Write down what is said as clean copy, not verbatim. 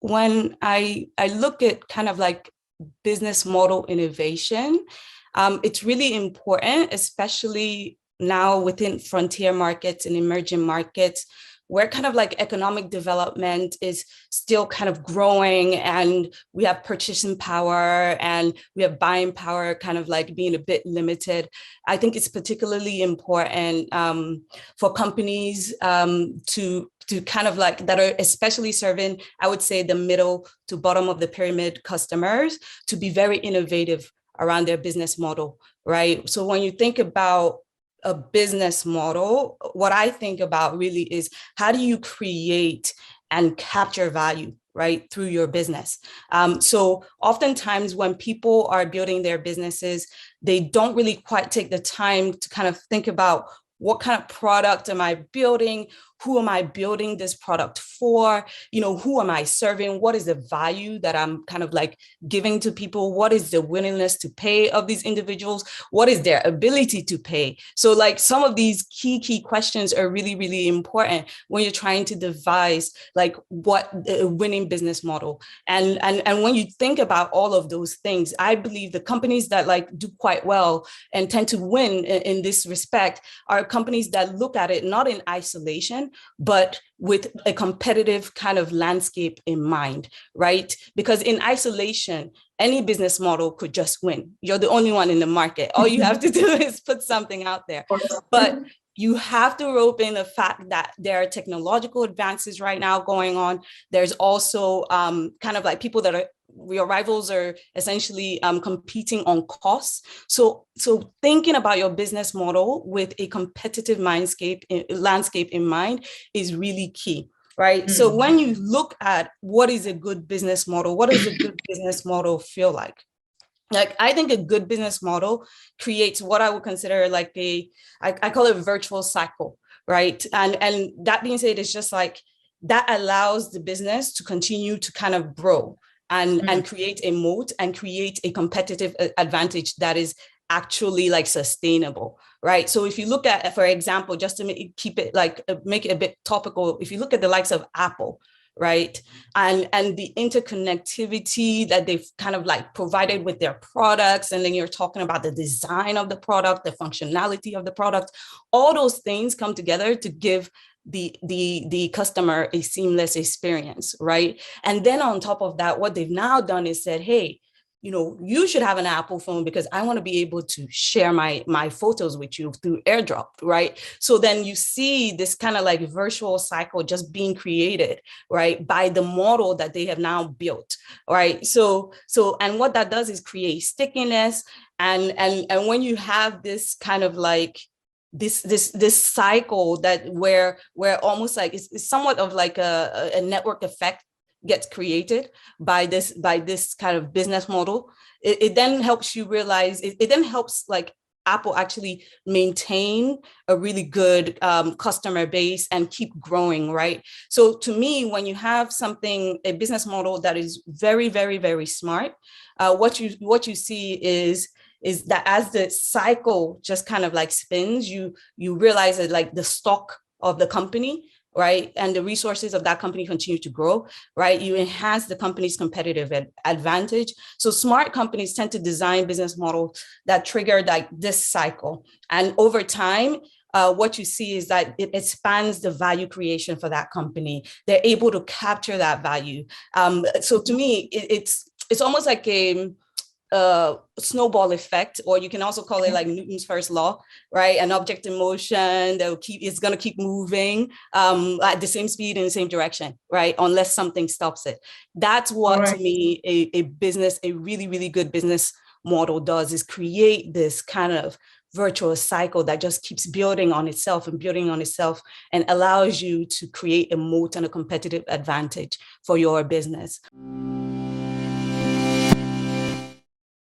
when I look at kind of like business model innovation, it's really important, especially now within frontier markets and emerging markets, where kind of like economic development is still kind of growing, and we have purchasing power and we have buying power kind of like being a bit limited. I think it's particularly important for companies to kind of like that are especially serving, I would say, the middle to bottom of the pyramid customers, to be very innovative around their business model, right? So when you think about a business model, what I think about really is, how do you create and capture value, right, through your business? So oftentimes when people are building their businesses, they don't really quite take the time to kind of think about, what kind of product am I building? Who am I building this product for? Who am I serving? What is the value that I'm kind of like giving to people? What is the willingness to pay of these individuals? What is their ability to pay? So like some of these key questions are really, really important when you're trying to devise like what a winning business model. And when you think about all of those things, I believe the companies that like do quite well and tend to win in this respect are companies that look at it not in isolation, but with a competitive kind of landscape in mind, right? Because in isolation, any business model could just win. You're the only one in the market. All you have to do is put something out there. But you have to rope in the fact that there are technological advances right now going on. There's also kind of like people that are, your rivals are essentially competing on costs. So thinking about your business model with a competitive landscape in mind is really key, right? So when you look at what is a good business model, what does a good business model feel like? Like, I think a good business model creates what I would consider like I call it a virtual cycle, right? And that being said, it's just like, that allows the business to continue to kind of grow and create a moat and create a competitive advantage that is actually like sustainable, right? So if you look at, for example, just to keep it like, make it a bit topical, if you look at the likes of Apple, right? And the interconnectivity that they've kind of like provided with their products. And then you're talking about the design of the product, the functionality of the product, all those things come together to give the customer a seamless experience, right? And then on top of that, what they've now done is said, hey, you should have an Apple phone because I want to be able to share my photos with you through AirDrop, right? So then you see this kind of like virtual cycle just being created, right, by the model that they have now built, right? So and what that does is create stickiness, and when you have this kind of like this cycle that where almost like it's somewhat of like a network effect gets created by this kind of business model, it then helps you realize, it then helps like Apple actually maintain a really good customer base and keep growing, right? So to me, when you have a business model that is very, very, very smart, what you see is that as the cycle just kind of like spins, you realize that like the stock of the company, right, and the resources of that company continue to grow, right? You enhance the company's competitive advantage. So smart companies tend to design business models that trigger like this cycle. And over time, what you see is that it expands the value creation for that company. They're able to capture that value. So to me, it's almost like a snowball effect, or you can also call it like Newton's first law, right? An object in motion that it's going to keep moving at the same speed in the same direction, right? Unless something stops it. That's what, to me, a really, really good business model does, is create this kind of virtuous cycle that just keeps building on itself and allows you to create a moat and a competitive advantage for your business.